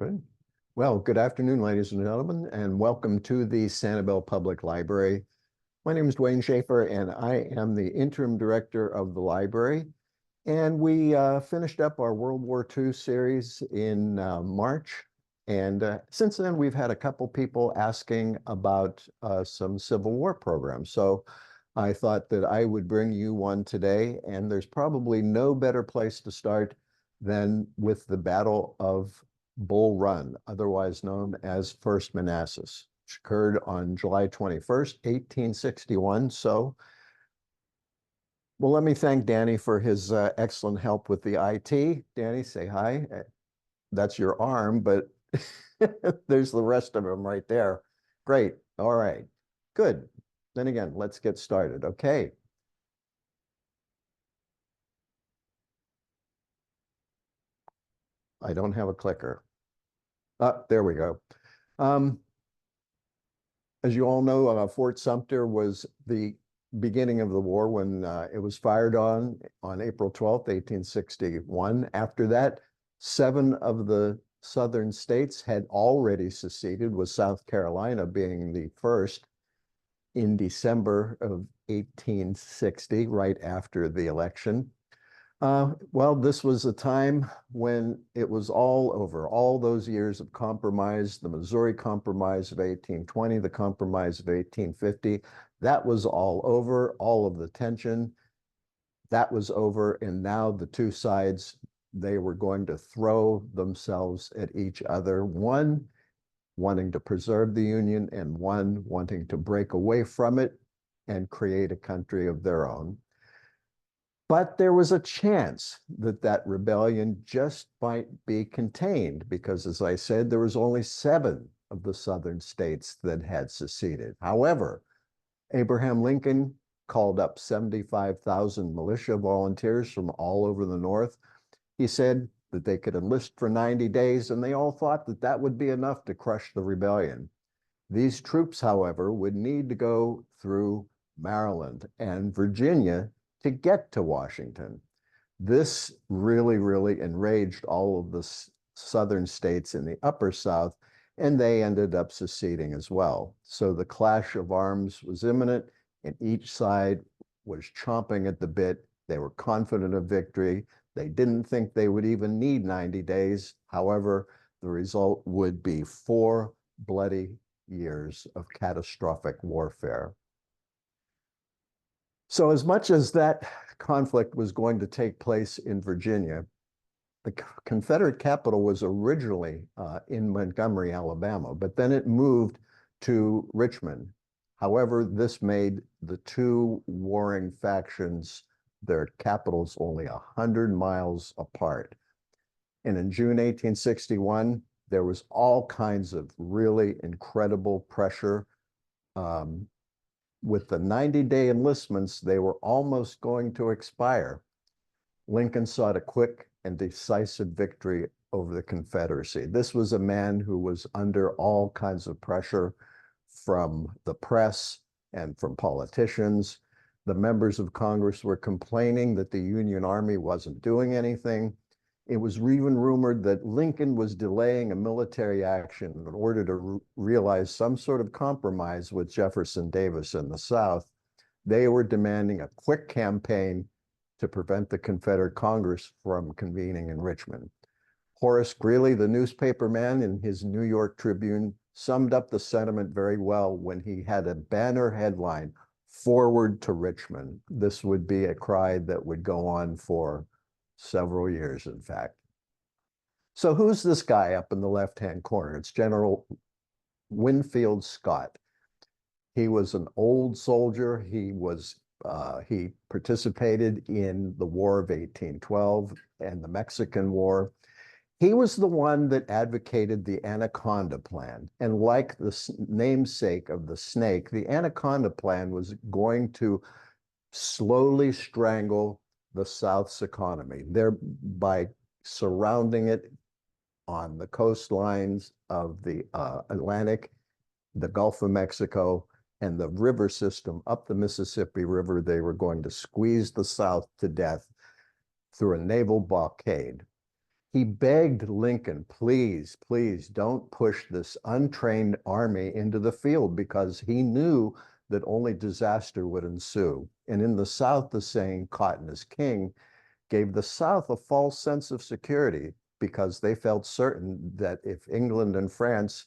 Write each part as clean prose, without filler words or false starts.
Good. Well, good afternoon, ladies and gentlemen, and welcome to the Sanibel Public Library. My name is Dwayne Schaefer, and I am the interim director of the library. And we finished up our World War II series in March. And since then, we've had a couple people asking about some Civil War programs. So I thought that I would bring you one today, and there's probably no better place to start than with the Battle of Bull Run, otherwise known as First Manassas, which occurred on July 21st, 1861. So, well, let me thank Danny for his excellent help with the IT. Danny, say hi. That's your arm, but there's the rest of them right there. Great. All right. Good. Then again, let's get started. Okay. I don't have a clicker. There we go. As you all know, Fort Sumter was the beginning of the war when it was fired on April 12th, 1861. After that, 7 of the southern states had already seceded, with South Carolina being the first in December of 1860, right after the election. Well, this was a time when it was all over. All those years of compromise, the Missouri Compromise of 1820, the Compromise of 1850, that was all over. All of the tension, that was over. And now the two sides, they were going to throw themselves at each other, one wanting to preserve the Union and one wanting to break away from it and create a country of their own. But there was a chance that that rebellion just might be contained because, as I said, there was only 7 of the southern states that had seceded. However, Abraham Lincoln called up 75,000 militia volunteers from all over the North. He said that they could enlist for 90 days, and they all thought that that would be enough to crush the rebellion. These troops, however, would need to go through Maryland and Virginia to get to Washington. This really, really enraged all of the southern states in the upper South, and they ended up seceding as well. So the clash of arms was imminent, and each side was chomping at the bit. They were confident of victory. They didn't think they would even need 90 days. However, the result would be 4 bloody years of catastrophic warfare. So as much as that conflict was going to take place in Virginia, the Confederate capital was originally in Montgomery, Alabama, but then it moved to Richmond. However, this made the two warring factions, their capitals only 100 miles apart. And in June 1861, there was all kinds of really incredible pressure. With the 90-day enlistments, they were almost going to expire. Lincoln sought a quick and decisive victory over the Confederacy. This was a man who was under all kinds of pressure from the press and from politicians. The members of Congress were complaining that the Union Army wasn't doing anything. It was even rumored that Lincoln was delaying a military action in order to realize some sort of compromise with Jefferson Davis in the South. They were demanding a quick campaign to prevent the Confederate Congress from convening in Richmond. Horace Greeley, the newspaper man, in his New York Tribune, summed up the sentiment very well when he had a banner headline, "Forward to Richmond." This would be a cry that would go on for several years, in fact. So who's this guy up in the left-hand corner? It's General Winfield Scott. He was an old soldier. He participated in the War of 1812 and the Mexican War. He was the one that advocated the Anaconda Plan. And like the namesake of the snake, the Anaconda Plan was going to slowly strangle the South's economy, thereby surrounding it on the coastlines of the Atlantic, the Gulf of Mexico, and the river system up the Mississippi River. They were going to squeeze the South to death through a naval blockade. He begged Lincoln, please, please don't push this untrained army into the field because he knew that only disaster would ensue. And in the South, the saying, cotton is king, gave the South a false sense of security because they felt certain that if England and France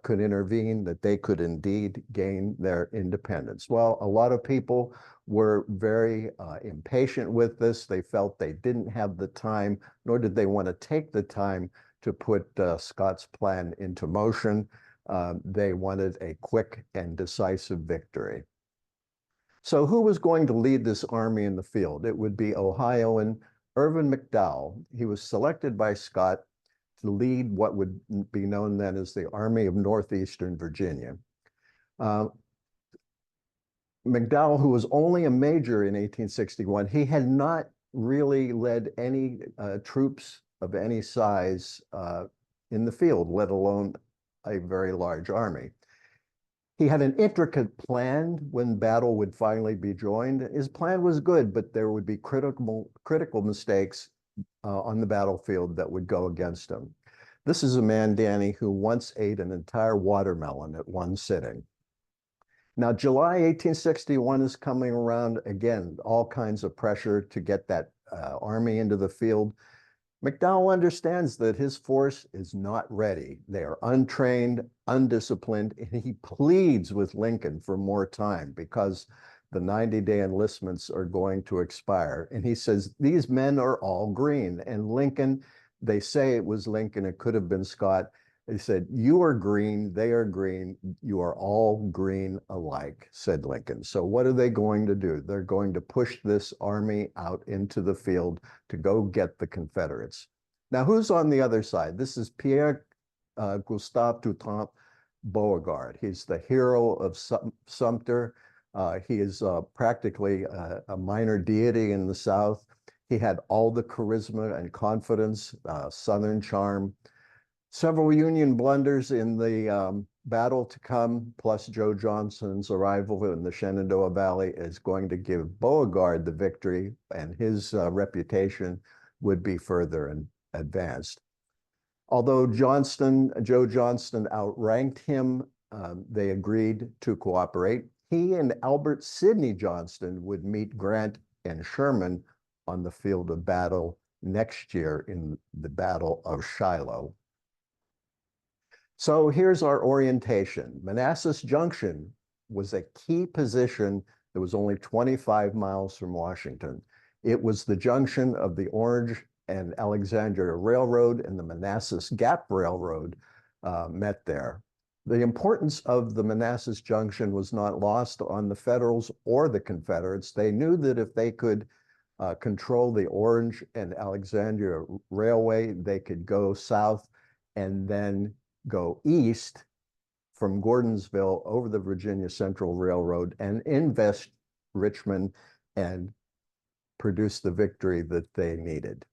could intervene, that they could indeed gain their independence. Well, a lot of people were very impatient with this. They felt they didn't have the time, nor did they want to take the time to put Scott's plan into motion. They wanted a quick and decisive victory. So who was going to lead this army in the field? It would be Ohioan Irvin McDowell. He was selected by Scott to lead what would be known then as the Army of Northeastern Virginia. McDowell, who was only a major in 1861, he had not really led any troops of any size in the field, let alone a very large army. He had an intricate plan when battle would finally be joined. His plan was good, but there would be critical mistakes on the battlefield that would go against him. This is a man, Danny, who once ate an entire watermelon at one sitting. Now, July 1861 is coming around again, all kinds of pressure to get that army into the field. McDowell understands that his force is not ready. They are untrained, undisciplined, and he pleads with Lincoln for more time because the 90-day enlistments are going to expire. And he says, these men are all green. And Lincoln, they say it was Lincoln, it could have been Scott. They said, you are green, they are green, you are all green alike, said Lincoln. So what are they going to do? They're going to push this army out into the field to go get the Confederates. Now, who's on the other side? This is Pierre Gustave Toutant Beauregard. He's the hero of Sumter. He is practically a minor deity in the South. He had all the charisma and confidence, Southern charm. Several Union blunders in the battle to come, plus Joe Johnston's arrival in the Shenandoah Valley is going to give Beauregard the victory, and his reputation would be further advanced. Although Joe Johnston outranked him, they agreed to cooperate. He and Albert Sidney Johnston would meet Grant and Sherman on the field of battle next year in the Battle of Shiloh. So here's our orientation. Manassas Junction was a key position that was only 25 miles from Washington. It was the junction of the Orange and Alexandria Railroad and the Manassas Gap Railroad met there. The importance of the Manassas Junction was not lost on the Federals or the Confederates. They knew that if they could control the Orange and Alexandria Railway, they could go south and then go east from Gordonsville over the Virginia Central Railroad and invest Richmond and produce the victory that they needed.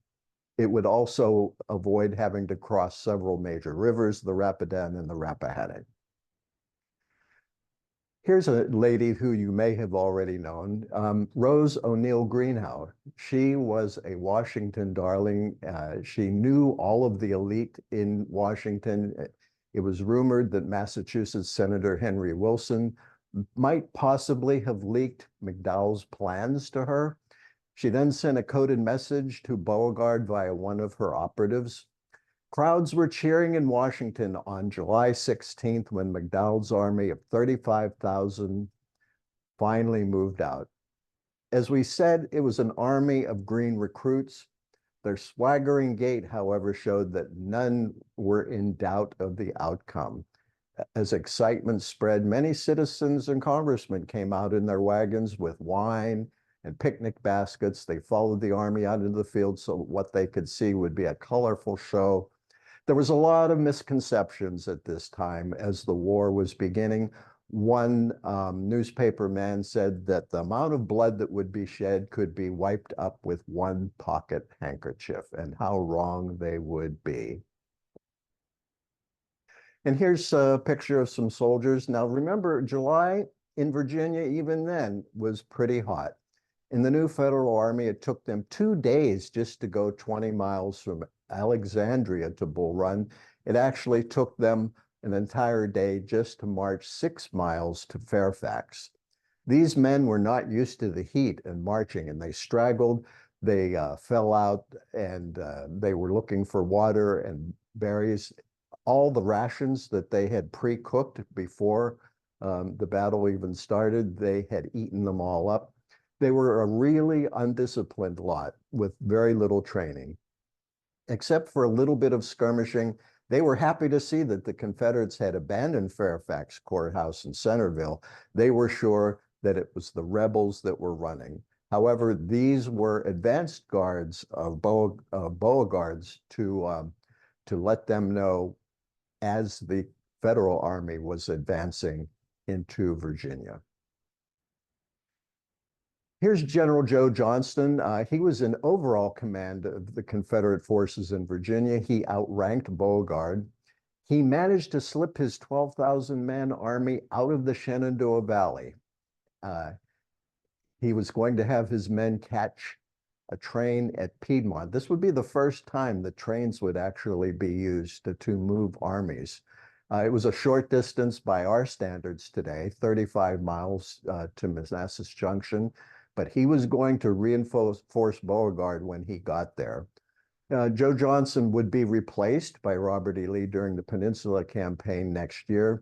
It would also avoid having to cross several major rivers, the Rapidan and the Rappahannock. Here's a lady who you may have already known, Rose O'Neill Greenhow. She was a Washington darling. She knew all of the elite in Washington. It was rumored that Massachusetts Senator Henry Wilson might possibly have leaked McDowell's plans to her. She then sent a coded message to Beauregard via one of her operatives. Crowds were cheering in Washington on July 16th when McDowell's army of 35,000 finally moved out. As we said, it was an army of green recruits. Their swaggering gait, however, showed that none were in doubt of the outcome. As excitement spread, many citizens and congressmen came out in their wagons with wine and picnic baskets. They followed the army out into the field so what they could see would be a colorful show. There was a lot of misconceptions at this time as the war was beginning. One newspaper man said that the amount of blood that would be shed could be wiped up with one pocket handkerchief, and how wrong they would be. And here's a picture of some soldiers. Now remember, July in Virginia, even then, was pretty hot. In the new federal army, it took them 2 days just to go 20 miles from Alexandria to Bull Run. It actually took them an entire day just to march 6 miles to Fairfax. These men were not used to the heat and marching, and they straggled. They fell out, and they were looking for water and berries. All the rations that they had pre-cooked before the battle even started, they had eaten them all up. They were a really undisciplined lot with very little training. Except for a little bit of skirmishing, they were happy to see that the Confederates had abandoned Fairfax Courthouse in Centerville. They were sure that it was the rebels that were running. However, these were advanced guards of Beauregard's to let them know as the Federal Army was advancing into Virginia. Here's General Joe Johnston. He was in overall command of the Confederate forces in Virginia. He outranked Beauregard. He managed to slip his 12,000-man army out of the Shenandoah Valley. He was going to have his men catch a train at Piedmont. This would be the first time that trains would actually be used to move armies. It was a short distance by our standards today, 35 miles to Manassas Junction, but he was going to reinforce Beauregard when he got there. Joe Johnston would be replaced by Robert E. Lee during the Peninsula Campaign next year.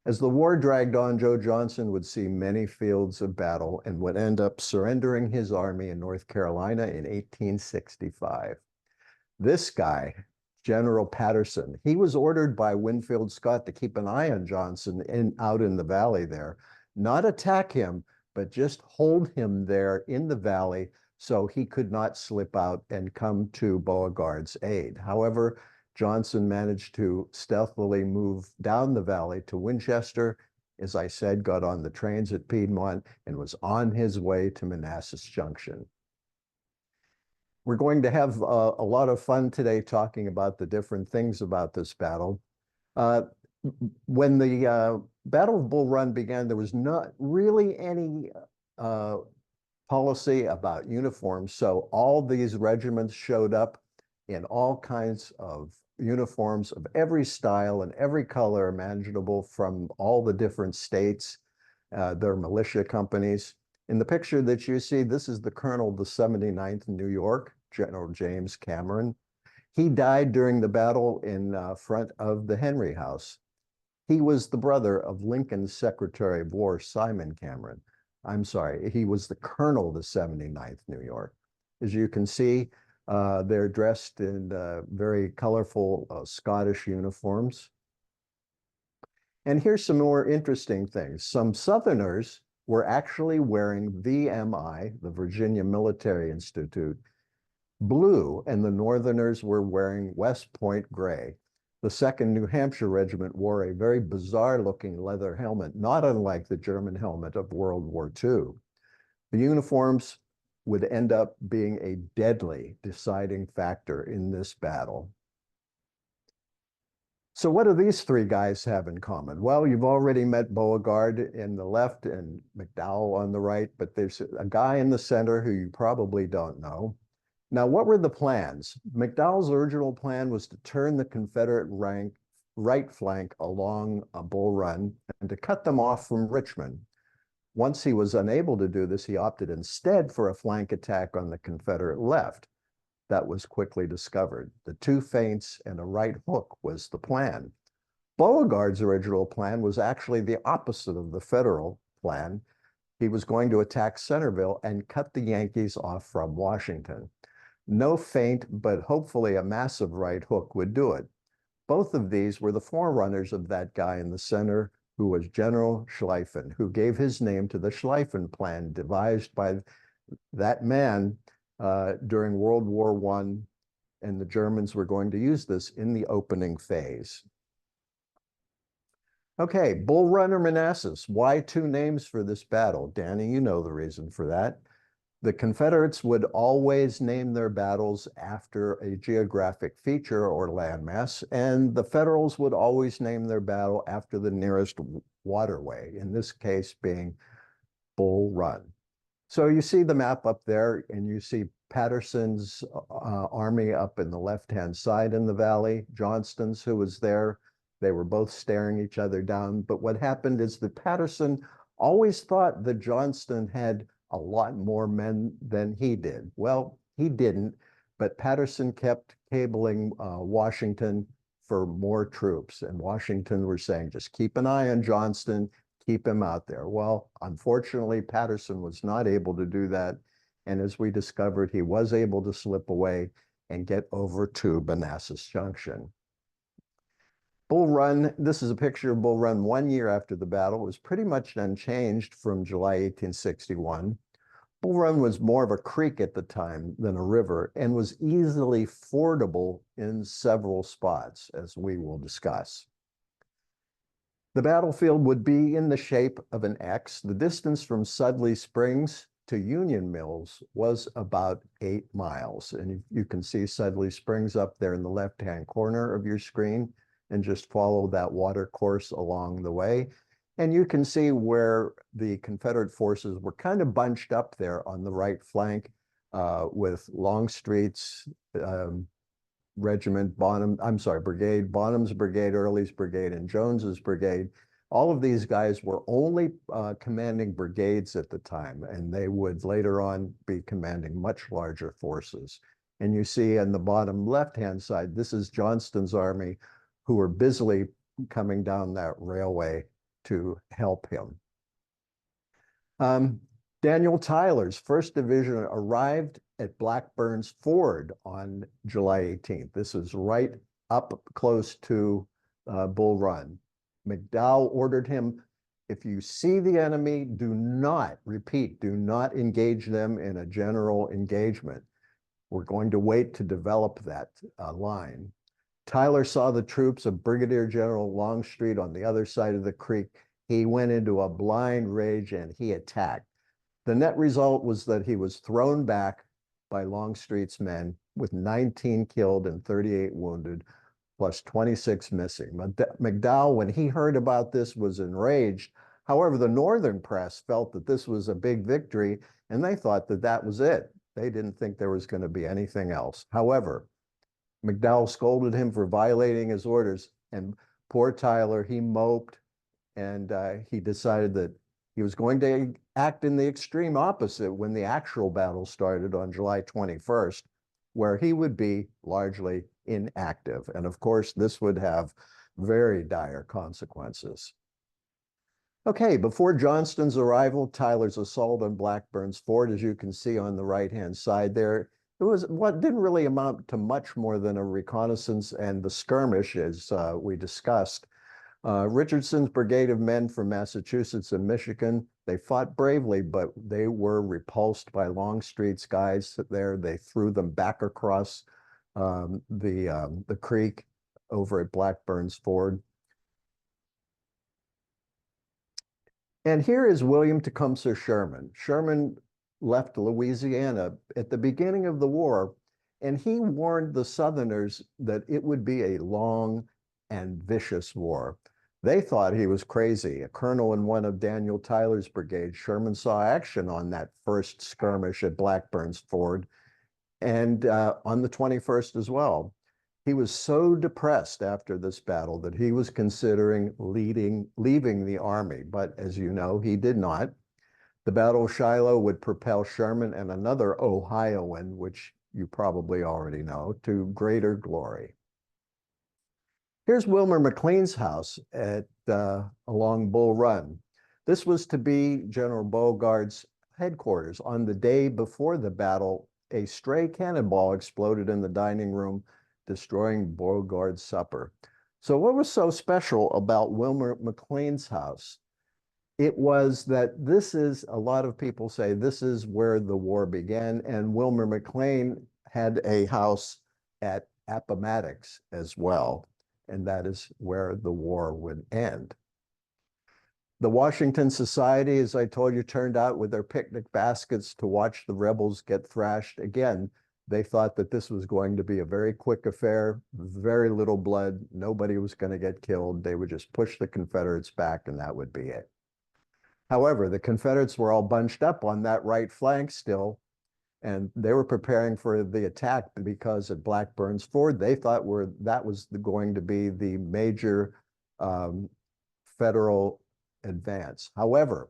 As the war dragged on, Joe Johnston would see many fields of battle and would end up surrendering his army in North Carolina in 1865. This guy, General Patterson, he was ordered by Winfield Scott to keep an eye on Johnston out in the valley there, not attack him, but just hold him there in the valley so he could not slip out and come to Beauregard's aid. However, Johnston managed to stealthily move down the valley to Winchester, as I said, got on the trains at Piedmont, and was on his way to Manassas Junction. We're going to have a lot of fun today talking about the different things about this battle. When the Battle of Bull Run began, there was not really any policy about uniforms. So all these regiments showed up in all kinds of uniforms of every style and every color imaginable from all the different states, their militia companies. In the picture that you see, this is the colonel of the 79th New York, General James Cameron. He died during the battle in front of the Henry House. He was the brother of Lincoln's Secretary of War, Simon Cameron. I'm sorry, he was the colonel of the 79th New York. As you can see, they're dressed in very colorful Scottish uniforms. And here's some more interesting things. Some Southerners were actually wearing VMI, the Virginia Military Institute, blue, and the Northerners were wearing West Point gray. The 2nd New Hampshire Regiment wore a very bizarre-looking leather helmet, not unlike the German helmet of World War II. The uniforms would end up being a deadly deciding factor in this battle. So what do these three guys have in common? Well, you've already met Beauregard in the left and McDowell on the right, but there's a guy in the center who you probably don't know. Now, what were the plans? McDowell's original plan was to turn the Confederate right flank along Bull Run and to cut them off from Richmond. Once he was unable to do this, he opted instead for a flank attack on the Confederate left. That was quickly discovered. The two feints and a right hook was the plan. Beauregard's original plan was actually the opposite of the Federal plan. He was going to attack Centerville and cut the Yankees off from Washington. No feint, but hopefully a massive right hook would do it. Both of these were the forerunners of that guy in the center, who was General Schlieffen, who gave his name to the Schlieffen Plan devised by that man during World War I, and the Germans were going to use this in the opening phase. Okay, Bull Run or Manassas. Why two names for this battle? Danny, you know the reason for that. The Confederates would always name their battles after a geographic feature or landmass, and the Federals would always name their battle after the nearest waterway, in this case being Bull Run. So you see the map up there, and you see Patterson's army up in the left-hand side in the valley, Johnston's, who was there. They were both staring each other down. But what happened is that Patterson always thought that Johnston had a lot more men than he did. Well, he didn't, but Patterson kept cabling Washington for more troops. And Washington were saying, just keep an eye on Johnston, keep him out there. Well, unfortunately, Patterson was not able to do that. And as we discovered, he was able to slip away and get over to Manassas Junction. Bull Run, this is a picture of Bull Run 1 year after the battle, was pretty much unchanged from July 1861. Bull Run was more of a creek at the time than a river and was easily fordable in several spots, as we will discuss. The battlefield would be in the shape of an X. The distance from Sudley Springs to Union Mills was about 8 miles. And you can see Sudley Springs up there in the left-hand corner of your screen, and just follow that water course along the way. And you can see where the Confederate forces were kind of bunched up there on the right flank with Longstreet's regiment, brigade, Bonham's brigade, Early's brigade, and Jones's brigade. All of these guys were only commanding brigades at the time, and they would later on be commanding much larger forces. And you see on the bottom left-hand side, this is Johnston's army, who were busily coming down that railway to help him. Daniel Tyler's 1st Division arrived at Blackburn's Ford on July 18th. This is right up close to Bull Run. McDowell ordered him, if you see the enemy, do not engage them in a general engagement. We're going to wait to develop that line. Tyler saw the troops of Brigadier General Longstreet on the other side of the creek. He went into a blind rage and he attacked. The net result was that he was thrown back by Longstreet's men with 19 killed and 38 wounded, plus 26 missing. McDowell, when he heard about this, was enraged. However, the Northern press felt that this was a big victory, and they thought that that was it. They didn't think there was going to be anything else. However, McDowell scolded him for violating his orders, and poor Tyler, he moped, and he decided that he was going to act in the extreme opposite when the actual battle started on July 21st, where he would be largely inactive. And of course, this would have very dire consequences. Okay, before Johnston's arrival, Tyler's assault on Blackburn's Ford, as you can see on the right-hand side there, it was what didn't really amount to much more than a reconnaissance and the skirmish, as we discussed. Richardson's brigade of men from Massachusetts and Michigan, they fought bravely, but they were repulsed by Longstreet's guys there. They threw them back across the creek over at Blackburn's Ford. And here is William Tecumseh Sherman. Sherman left Louisiana at the beginning of the war, and he warned the Southerners that it would be a long and vicious war. They thought he was crazy. A colonel in one of Daniel Tyler's brigades, Sherman saw action on that first skirmish at Blackburn's Ford, and on the 21st as well. He was so depressed after this battle that he was considering leaving the army, but as you know, he did not. The Battle of Shiloh would propel Sherman and another Ohioan, which you probably already know, to greater glory. Here's Wilmer McLean's house at along Bull Run. This was to be General Beauregard's headquarters. On the day before the battle, a stray cannonball exploded in the dining room, destroying Beauregard's supper. So what was so special about Wilmer McLean's house? It was that this is, a lot of people say, this is where the war began, and Wilmer McLean had a house at Appomattox as well, and that is where the war would end. The Washington Society, as I told you, turned out with their picnic baskets to watch the rebels get thrashed. Again, they thought that this was going to be a very quick affair, very little blood, nobody was going to get killed. They would just push the Confederates back, and that would be it. However, the Confederates were all bunched up on that right flank still, and they were preparing for the attack because at Blackburn's Ford, they thought that was going to be the major um, Federal advance. However,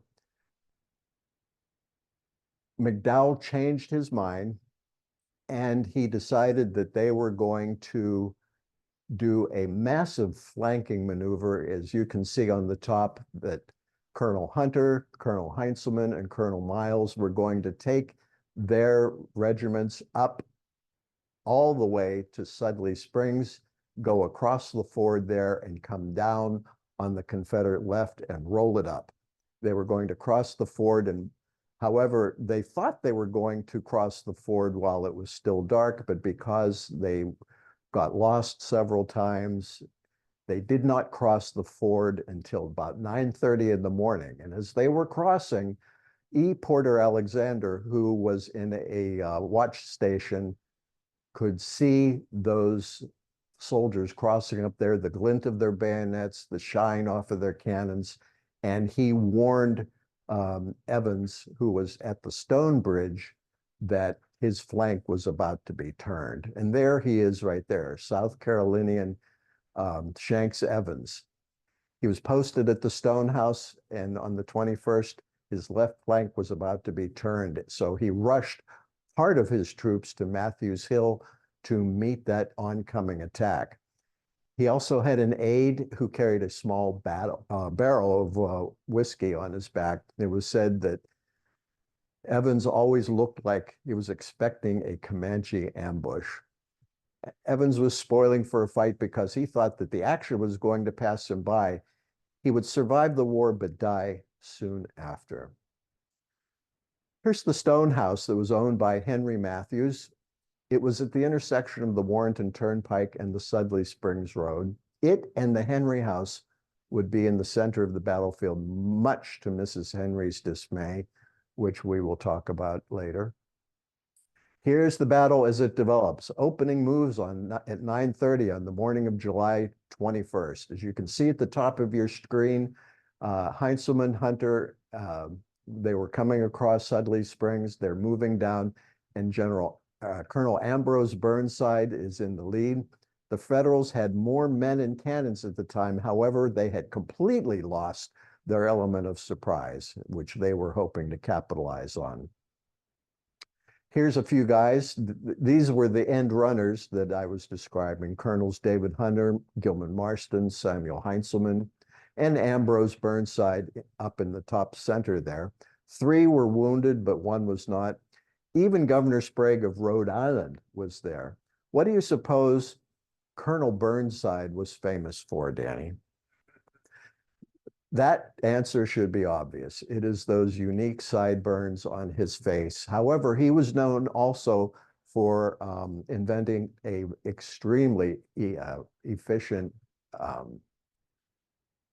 McDowell changed his mind and he decided that they were going to do a massive flanking maneuver, as you can see on the top, that Colonel Hunter, Colonel Heinzelman, and Colonel Miles were going to take their regiments up all the way to Sudley Springs, go across the ford there, and come down on the Confederate left and roll it up. They were going to cross the ford, and however, they thought they were going to cross the ford while it was still dark, but because they got lost several times, they did not cross the ford until about 9:30 in the morning. And as they were crossing, E. Porter Alexander, who was in a watch station, could see those soldiers crossing up there, the glint of their bayonets, the shine off of their cannons, and he warned Evans, who was at the Stone Bridge, that his flank was about to be turned. And there he is right there, South Carolinian Shanks Evans. He was posted at the Stone House, and on the 21st, his left flank was about to be turned. So he rushed part of his troops to Matthews Hill to meet that oncoming attack. He also had an aide who carried a small barrel of whiskey on his back. It was said that Evans always looked like he was expecting a Comanche ambush. Evans was spoiling for a fight because he thought that the action was going to pass him by. He would survive the war but die soon after. Here's the Stone House that was owned by Henry Matthews. It was at the intersection of the Warrenton Turnpike and the Sudley Springs Road. It and the Henry House would be in the center of the battlefield, much to Mrs. Henry's dismay, which we will talk about later. Here's the battle as it develops. Opening moves at 9:30 on the morning of July 21st. As you can see at the top of your screen, Heinzelman, Hunter, they were coming across Sudley Springs. They're moving down, and Colonel Ambrose Burnside is in the lead. The Federals had more men and cannons at the time. However, they had completely lost their element of surprise, which they were hoping to capitalize on. Here's a few guys. These were the end runners that I was describing. Colonels David Hunter, Gilman Marston, Samuel Heinzelman, and Ambrose Burnside up in the top center there. 3 were wounded, but 1 was not. Even Governor Sprague of Rhode Island was there. What do you suppose Colonel Burnside was famous for, Danny? That answer should be obvious. It is those unique sideburns on his face. However, he was known also for inventing a extremely efficient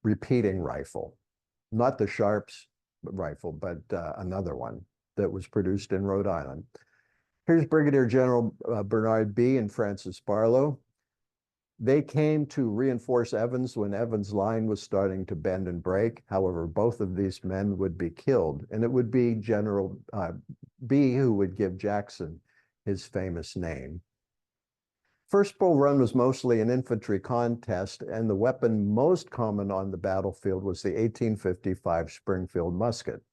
repeating rifle. Not the Sharps rifle, but another one that was produced in Rhode Island. Here's Brigadier General Bernard B. and Francis Barlow. They came to reinforce Evans when Evans' line was starting to bend and break. However, both of these men would be killed, and it would be General B who would give Jackson his famous name. First Bull Run was mostly an infantry contest, and the weapon most common on the battlefield was the 1855 Springfield musket.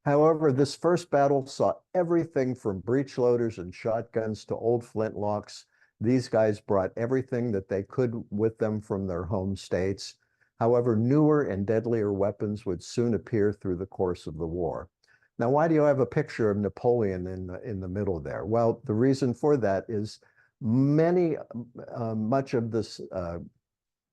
However, this first battle saw everything from breech loaders and shotguns to old flintlocks. These guys brought everything that they could with them from their home states. However, newer and deadlier weapons would soon appear through the course of the war. Now, why do you have a picture of Napoleon in the middle there? Well, the reason for that is much of this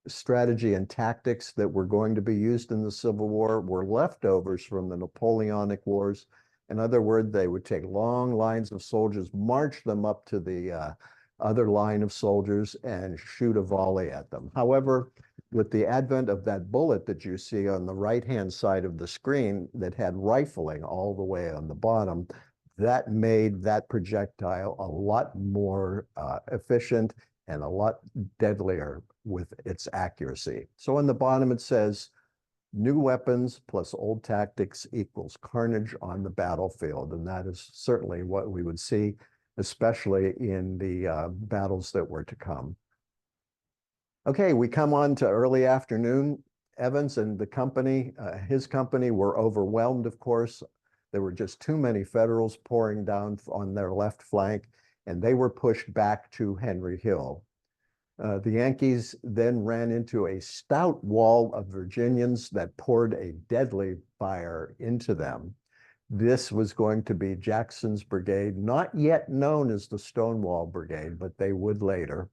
strategy and tactics that were going to be used in the Civil War were leftovers from the Napoleonic Wars. In other words, they would take long lines of soldiers, march them up to the other line of soldiers, and shoot a volley at them. However, with the advent of that bullet that you see on the right-hand side of the screen that had rifling all the way on the bottom, that made that projectile a lot more efficient and a lot deadlier with its accuracy. So on the bottom it says, New weapons plus old tactics equals carnage on the battlefield. And that is certainly what we would see, especially in the battles that were to come. Okay, we come on to early afternoon. Evans and the company, his company, were overwhelmed, of course. There were just too many Federals pouring down on their left flank, and they were pushed back to Henry Hill. The Yankees then ran into a stout wall of Virginians that poured a deadly fire into them. This was going to be Jackson's brigade, not yet known as the Stonewall Brigade, but they would later.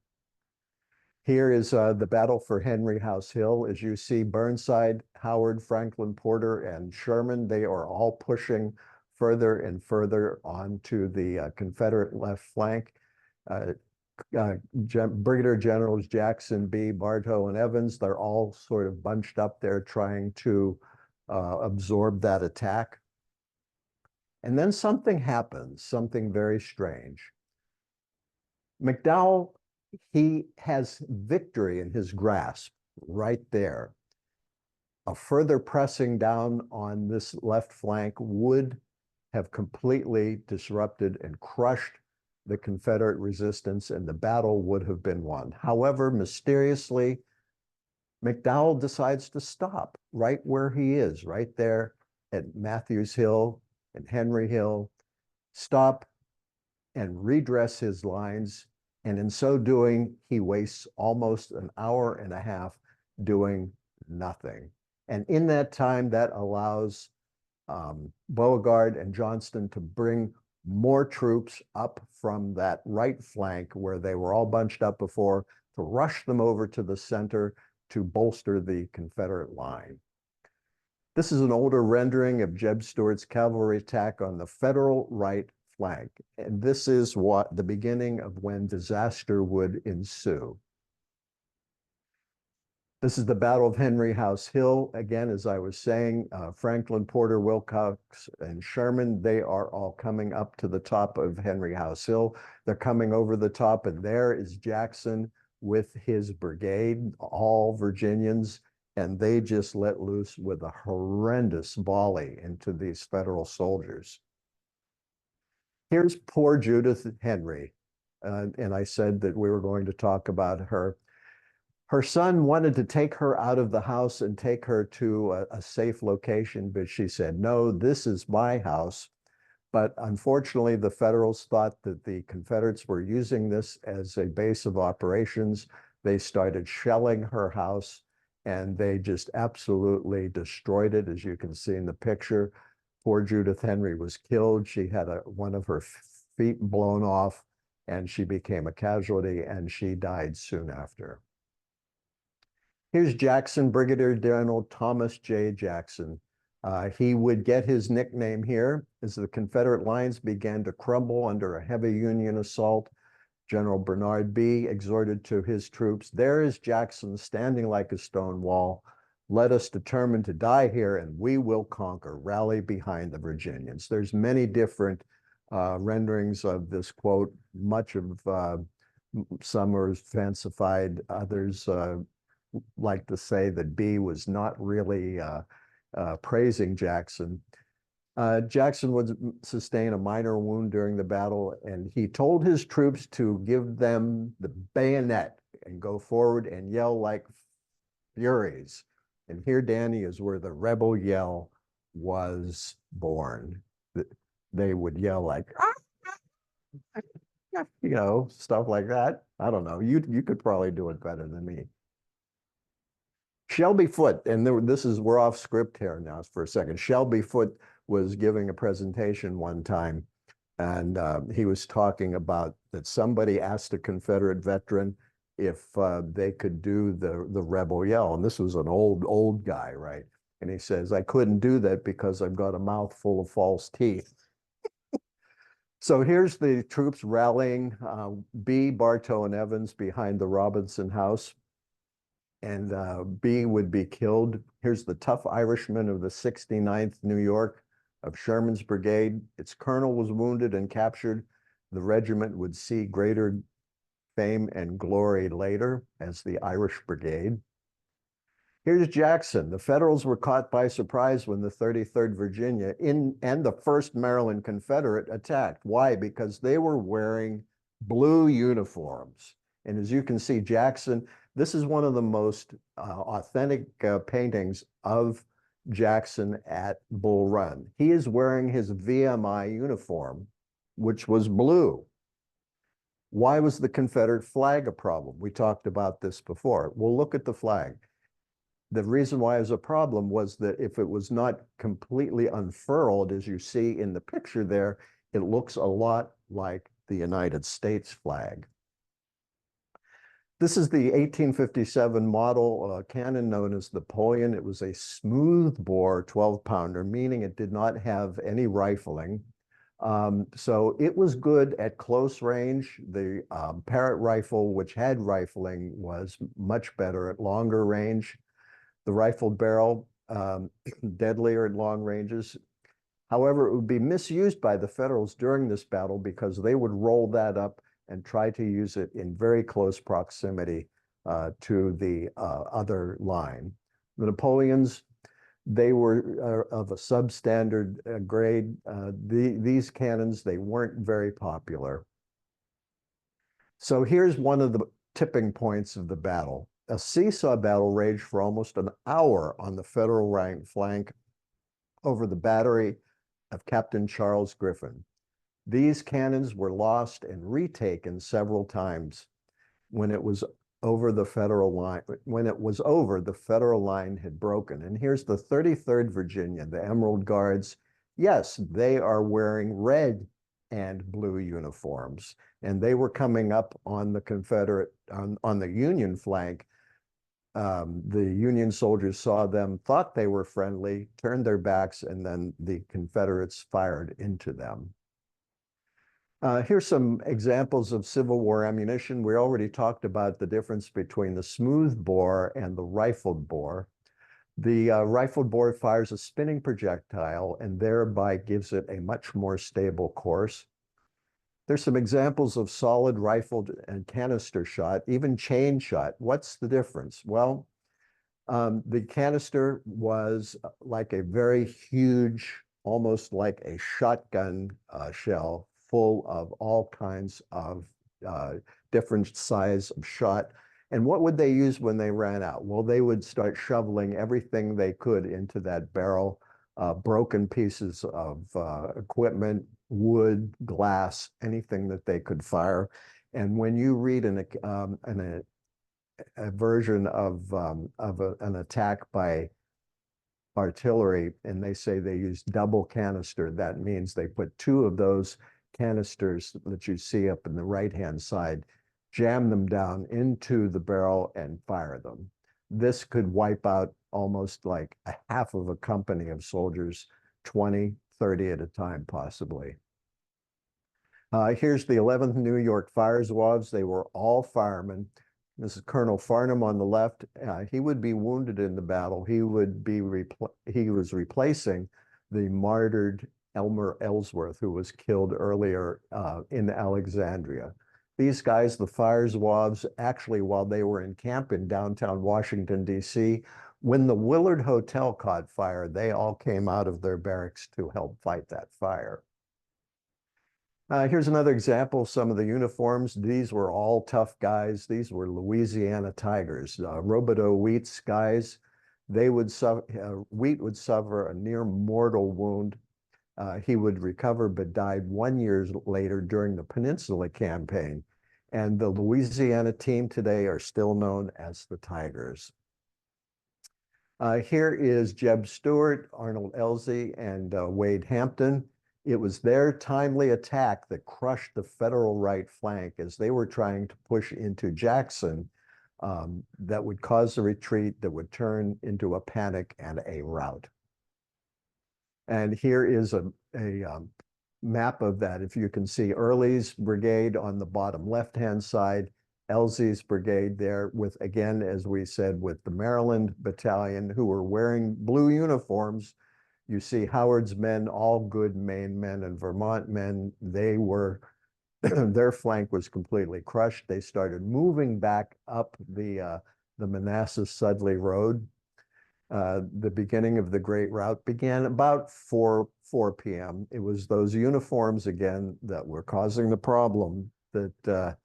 Here is the battle for Henry House Hill. As you see, Burnside, Howard, Franklin Porter, and Sherman, they are all pushing further and further onto the Confederate left flank. Brigadier Generals Jackson, B, Bartow, and Evans, they're all sort of bunched up there trying to absorb that attack. And then something happens, something very strange. McDowell, he has victory in his grasp right there. A further pressing down on this left flank would have completely disrupted and crushed the Confederate resistance, and the battle would have been won. However, mysteriously, McDowell decides to stop right where he is, right there at Matthews Hill and Henry Hill, stop and redress his lines. And in so doing, he wastes almost an hour and a half doing nothing. And in that time, that allows Beauregard and Johnston to bring more troops up from that right flank where they were all bunched up before, to rush them over to the center to bolster the Confederate line. This is an older rendering of Jeb Stuart's cavalry attack on the Federal right flank. And this is what the beginning of when disaster would ensue. This is the Battle of Henry House Hill. Again, as I was saying, Franklin, Porter, Wilcox, and Sherman, they are all coming up to the top of Henry House Hill. They're coming over the top, and there is Jackson with his brigade, all Virginians, and they just let loose with a horrendous volley into these Federal soldiers. Here's poor Judith Henry, and I said that we were going to talk about her. Her son wanted to take her out of the house and take her to a safe location, but she said, no, this is my house. But unfortunately, the Federals thought that the Confederates were using this as a base of operations. They started shelling her house, and they just absolutely destroyed it, as you can see in the picture. Poor Judith Henry was killed. She had one of her feet blown off, and she became a casualty, and she died soon after. Here's Jackson, Brigadier General Thomas J. Jackson. He would get his nickname here as the Confederate lines began to crumble under a heavy Union assault. General Bernard B. exhorted to his troops, there is Jackson standing like a stone wall. Let us determine to die here and we will conquer. Rally behind the Virginians. There's many different renderings of this quote. Much of some are fancified, others like to say that B was not really praising Jackson. Jackson would sustain a minor wound during the battle, and he told his troops to give them the bayonet and go forward and yell like furies. And here, Danny, is where the rebel yell was born. They would yell like, you know, stuff like that. I don't know. You could probably do it better than me. Shelby Foote, and we're off script here now for a second. Shelby Foote was giving a presentation one time, and he was talking about that somebody asked a Confederate veteran if they could do the rebel yell, and this was an old guy, right? And he says, I couldn't do that because I've got a mouth full of false teeth. So here's the troops rallying, B, Bartow, and Evans behind the Robinson House. And B would be killed. Here's the tough Irishman of the 69th New York of Sherman's brigade. Its colonel was wounded and captured. The regiment would see greater fame and glory later as the Irish Brigade. Here's Jackson. The Federals were caught by surprise when the 33rd Virginia and the 1st Maryland Confederate attacked. Why? Because they were wearing blue uniforms. And as you can see, Jackson, this is one of the most authentic paintings of Jackson at Bull Run. He is wearing his VMI uniform, which was blue. Why was the Confederate flag a problem? We talked about this before. Well, look at the flag. The reason why it was a problem was that if it was not completely unfurled, as you see in the picture there, it looks a lot like the United States flag. This is the 1857 model cannon known as the Napoleon. It was a smooth bore 12-pounder, meaning it did not have any rifling. So it was good at close range. The Parrott rifle, which had rifling, was much better at longer range. The rifled barrel, deadlier at long ranges. However, it would be misused by the Federals during this battle because they would roll that up and try to use it in very close proximity to the other line. The Napoleons, they were of a substandard grade. These cannons, they weren't very popular. So here's one of the tipping points of the battle. A seesaw battle raged for almost an hour on the Federal right flank over the battery of Captain Charles Griffin. These cannons were lost and retaken several times. When it was over, the Federal line, the Federal line had broken. And here's the 33rd Virginia, the Emerald Guards. Yes, they are wearing red and blue uniforms, and they were coming up on the Confederate, on the Union flank. The Union soldiers saw them, thought they were friendly, turned their backs, and then the Confederates fired into them. Here's some examples of Civil War ammunition. We already talked about the difference between the smooth bore and the rifled bore. The rifled bore fires a spinning projectile and thereby gives it a much more stable course. There's some examples of solid rifled and canister shot, even chain shot. What's the difference? Well, the canister was like a very huge, almost like a shotgun shell, full of all kinds of different size of shot. And what would they use when they ran out? Well, they would start shoveling everything they could into that barrel, broken pieces of equipment, wood, glass, anything that they could fire. And when you read a version of an attack by artillery, and they say they used double canister, that means they put two of those canisters that you see up in the right-hand side, jam them down into the barrel and fire them. This could wipe out almost like a half of a company of soldiers, 20, 30 at a time, possibly. Here's the 11th New York Fire Zouaves. They were all firemen. This is Colonel Farnham on the left. He would be wounded in the battle. He was replacing the martyred Elmer Ellsworth, who was killed earlier in Alexandria. These guys, the Fire Zouaves, actually, while they were in camp in downtown Washington, D.C., when the Willard Hotel caught fire, they all came out of their barracks to help fight that fire. Here's another example of some of the uniforms. These were all tough guys. These were Louisiana Tigers. Robideau Wheat's guys, Wheat would suffer a near mortal wound. He would recover but died 1 year later during the Peninsula Campaign. And the Louisiana team today are still known as the Tigers. Here is Jeb Stuart, Arnold Elzey, and Wade Hampton. It was their timely attack that crushed the Federal right flank as they were trying to push into Jackson, that would cause a retreat that would turn into a panic and a rout. And here is a map of that. If you can see Early's brigade on the bottom left-hand side, Elzey's brigade there with, again, as we said, with the Maryland battalion who were wearing blue uniforms. You see Howard's men, all good Maine men and Vermont men. They were, their flank was completely crushed. They started moving back up the Manassas Sudley Road. The beginning of the Great Rout began about 4 p.m. It was those uniforms again that were causing the problem, that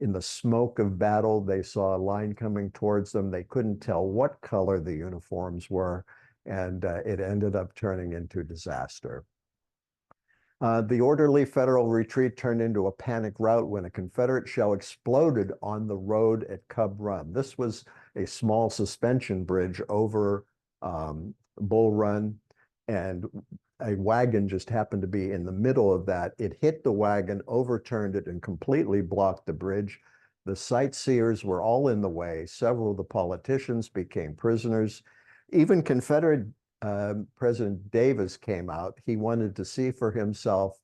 in the smoke of battle, they saw a line coming towards them. They couldn't tell what color the uniforms were, and it ended up turning into disaster. The orderly Federal retreat turned into a panic rout when a Confederate shell exploded on the road at Cub Run. This was a small suspension bridge over Bull Run, and a wagon just happened to be in the middle of that. It hit the wagon, overturned it, and completely blocked the bridge. The sightseers were all in the way. Several of the politicians became prisoners. Even Confederate President Davis came out. He wanted to see for himself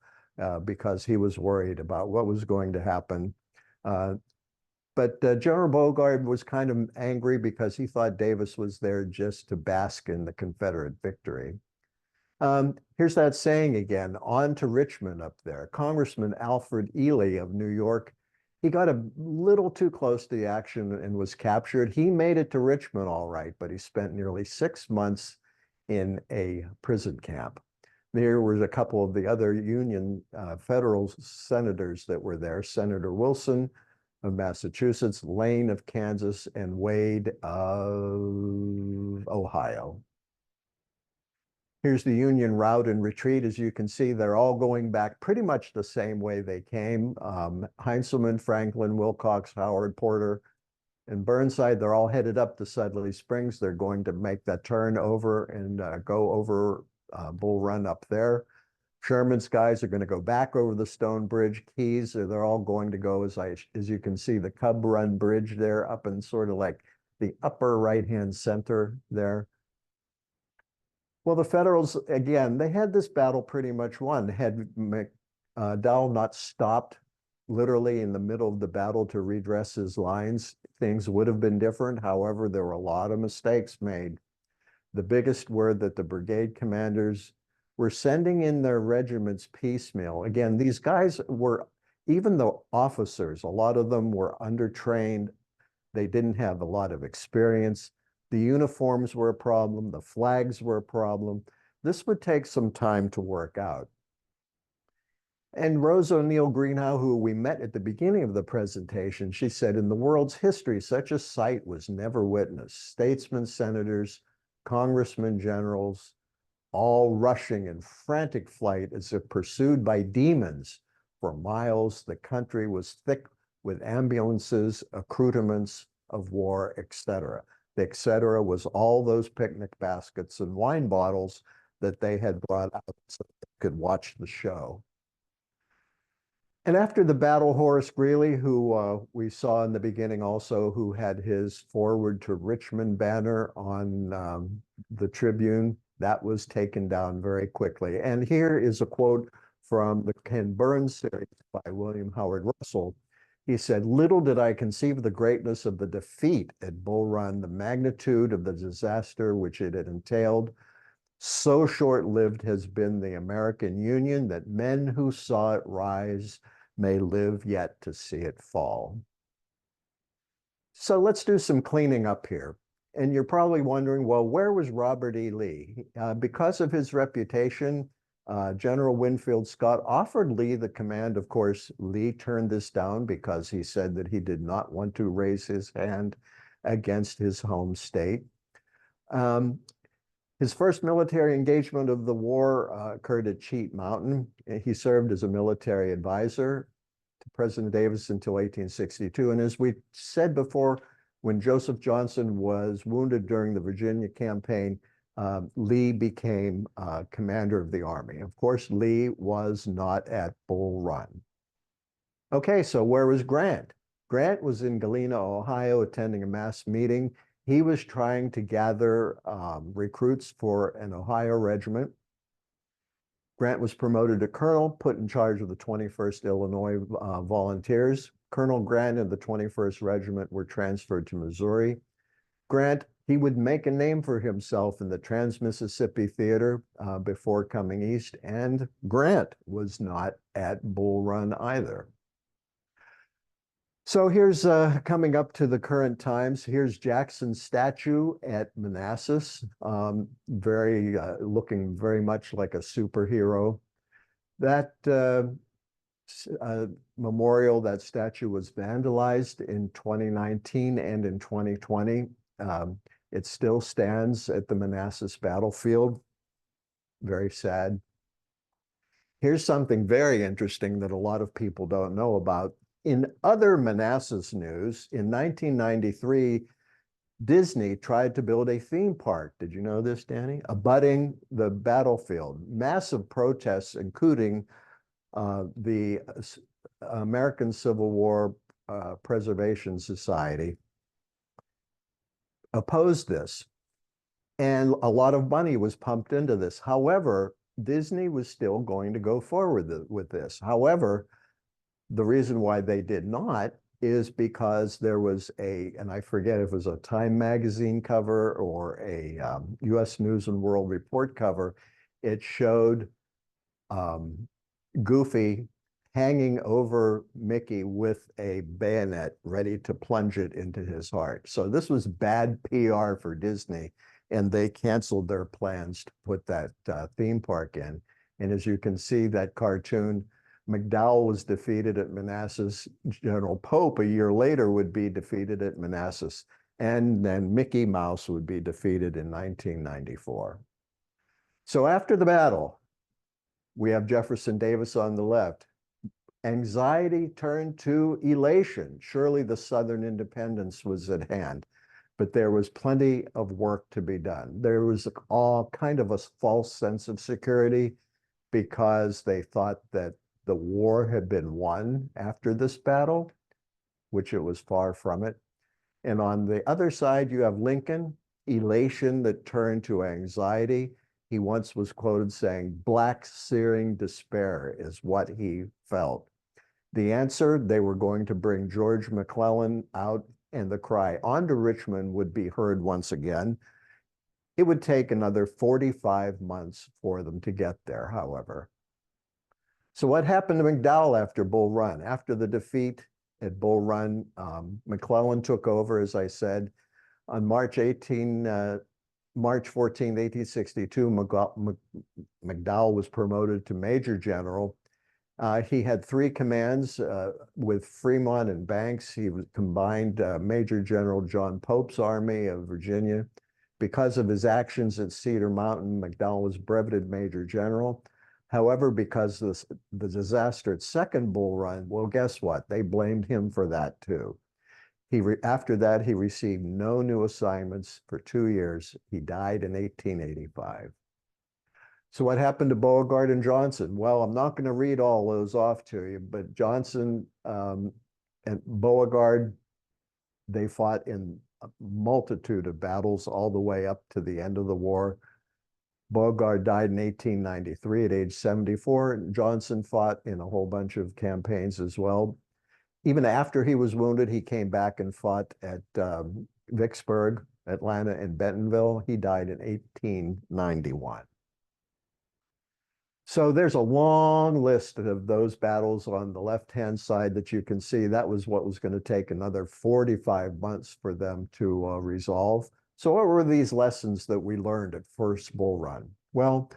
because he was worried about what was going to happen. But General Beauregard was kind of angry because he thought Davis was there just to bask in the Confederate victory. Here's that saying again, on to Richmond up there. Congressman Alfred Ely of New York, he got a little too close to the action and was captured. He made it to Richmond all right, but he spent nearly 6 months in a prison camp. There was a couple of the other Union federal senators that were there, Senator Wilson of Massachusetts, Lane of Kansas, and Wade of Ohio. Here's the Union route and retreat. As you can see, they're all going back pretty much the same way they came. Heintzelman, Franklin, Wilcox, Howard, Porter, and Burnside, they're all headed up to Sudley Springs. They're going to make that turn over and go over Bull Run up there. Sherman's guys are going to go back over the Stone Bridge. Keys, they're all going to go, as you can see, the Cub Run Bridge there up in sort of like the upper right-hand center there. Well, the Federals, again, they had this battle pretty much won. Had McDowell not stopped literally in the middle of the battle to redress his lines, things would have been different. However, there were a lot of mistakes made. The biggest were that the brigade commanders were sending in their regiments piecemeal. Again, these guys were, even the officers, a lot of them were undertrained. They didn't have a lot of experience. The uniforms were a problem. The flags were a problem. This would take some time to work out. And Rose O'Neill Greenhow, who we met at the beginning of the presentation, she said, in the world's history, such a sight was never witnessed. Statesmen, senators, congressmen, generals, all rushing in frantic flight as if pursued by demons. For miles, the country was thick with ambulances, accoutrements of war, etc. The etc. was all those picnic baskets and wine bottles that they had brought out so they could watch the show. And after the battle, Horace Greeley, who we saw in the beginning also, who had his Forward to Richmond banner on the Tribune, that was taken down very quickly. And here is a quote from the Ken Burns series by William Howard Russell. He said, "Little did I conceive the greatness of the defeat at Bull Run, the magnitude of the disaster which it had entailed. So short-lived has been the American Union that men who saw it rise may live yet to see it fall." So let's do some cleaning up here. And you're probably wondering, well, where was Robert E. Lee? Because of his reputation, General Winfield Scott offered Lee the command. Of course, Lee turned this down because he said that he did not want to raise his hand against his home state. His first military engagement of the war occurred at Cheat Mountain. He served as a military advisor to President Davis until 1862. And as we said before, when Joseph Johnson was wounded during the Virginia campaign, Lee became commander of the army. Of course, Lee was not at Bull Run. Okay, so where was Grant? Grant was in Galena, Ohio, attending a mass meeting. He was trying to gather recruits for an Ohio regiment. Grant was promoted to colonel, put in charge of the 21st Illinois Volunteers. Colonel Grant and the 21st Regiment were transferred to Missouri. Grant, he would make a name for himself in the Trans-Mississippi Theater before coming east, and Grant was not at Bull Run either. So here's coming up to the current times. Here's Jackson's statue at Manassas, very looking very much like a superhero. That memorial, that statue was vandalized in 2019 and in 2020. Um, it still stands at the Manassas battlefield. Very sad. Here's something very interesting that a lot of people don't know about. In other Manassas news, in 1993, Disney tried to build a theme park. Did you know this, Danny? Abutting the battlefield. Massive protests, including the American Civil War Preservation Society, opposed this. And a lot of money was pumped into this. However, Disney was still going to go forward with this. However, the reason why they did not is because there was and I forget if it was a Time magazine cover or a US News and World Report cover, it showed Goofy hanging over Mickey with a bayonet ready to plunge it into his heart. So this was bad PR for Disney, and they canceled their plans to put that theme park in. And as you can see, that cartoon, McDowell was defeated at Manassas. General Pope a year later would be defeated at Manassas. And then Mickey Mouse would be defeated in 1994. So after the battle, we have Jefferson Davis on the left. Anxiety turned to elation. Surely the Southern independence was at hand, but there was plenty of work to be done. There was all kind of a false sense of security because they thought that the war had been won after this battle, which it was far from it. And on the other side, you have Lincoln, elation that turned to anxiety. He once was quoted saying, "Black searing despair" is what he felt. The answer, they were going to bring George McClellan out, and the cry, "On to Richmond," would be heard once again. It would take another 45 months for them to get there, however. So what happened to McDowell after Bull Run? After the defeat at Bull Run, McClellan took over, as I said, on March 14, 1862, McDowell was promoted to Major General. He had three commands with Fremont and Banks. He combined Major General John Pope's army of Virginia. Because of his actions at Cedar Mountain, McDowell was breveted Major General. However, because the disaster at Second Bull Run, well, guess what? They blamed him for that too. After that, he received no new assignments for 2 years. He died in 1885. So what happened to Beauregard and Johnson? Well, I'm not going to read all those off to you, but Johnson and Beauregard, they fought in a multitude of battles all the way up to the end of the war. Beauregard died in 1893 at age 74. Johnson fought in a whole bunch of campaigns as well. Even after he was wounded, he came back and fought at Vicksburg, Atlanta, and Bentonville. He died in 1891. So there's a long list of those battles on the left-hand side that you can see. That was what was going to take another 45 months for them to resolve. So what were these lessons that we learned at First Bull Run? Well,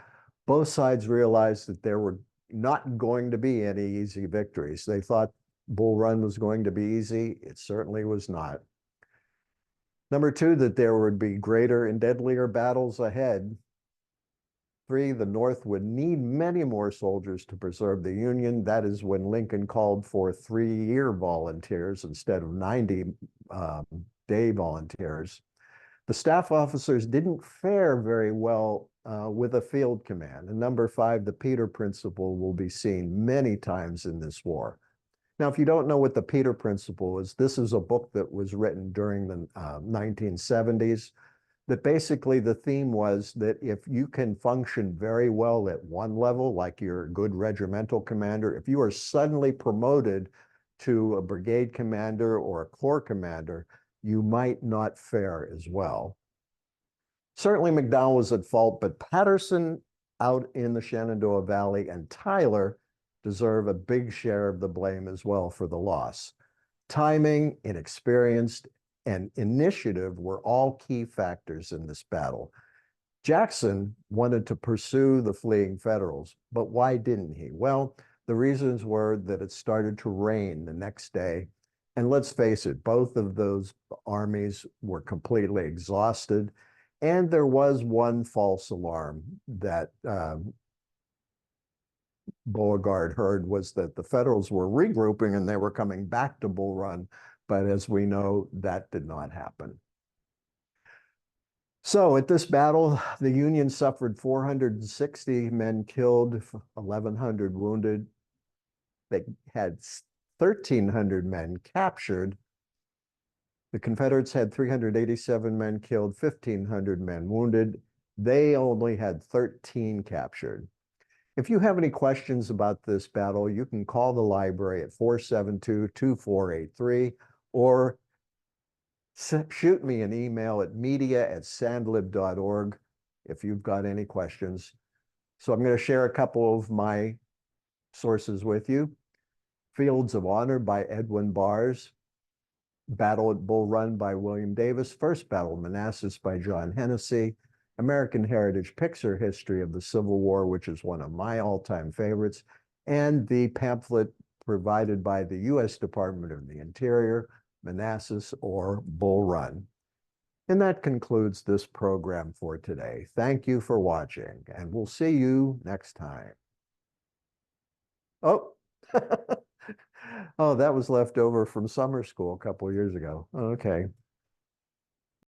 both sides realized that there were not going to be any easy victories. They thought Bull Run was going to be easy. It certainly was not. Number two, that there would be greater and deadlier battles ahead. Three, the North would need many more soldiers to preserve the Union. That is when Lincoln called for 3-year volunteers instead of 90-day volunteers. The staff officers didn't fare very well with a field command. And number five, the Peter Principle will be seen many times in this war. Now, if you don't know what the Peter Principle is, this is a book that was written during the 1970s. That basically the theme was that if you can function very well at one level, like you're a good regimental commander, if you are suddenly promoted to a brigade commander or a corps commander, you might not fare as well. Certainly McDowell was at fault, but Patterson out in the Shenandoah Valley and Tyler deserve a big share of the blame as well for the loss. Timing, inexperience, and initiative were all key factors in this battle. Jackson wanted to pursue the fleeing Federals, but why didn't he? Well, the reasons were that it started to rain the next day. And let's face it, both of those armies were completely exhausted. And there was one false alarm that Beauregard heard, was that the Federals were regrouping and they were coming back to Bull Run. But as we know, that did not happen. So at this battle, the Union suffered 460 men killed, 1,100 wounded. They had 1,300 men captured. The Confederates had 387 men killed, 1,500 men wounded. They only had 13 captured. If you have any questions about this battle, you can call the library at 472-2483 or shoot me an email at media@sandlib.org if you've got any questions. So I'm going to share a couple of my sources with you. Fields of Honor by Edwin Bars, Battle at Bull Run by William Davis, First Battle of Manassas by John Hennessy, American Heritage Picture History of the Civil War, which is one of my all-time favorites, and the pamphlet provided by the U.S. Department of the Interior, Manassas or Bull Run. And that concludes this program for today. Thank you for watching, and we'll see you next time. Oh, oh, that was left over from summer school a couple of years ago. Okay.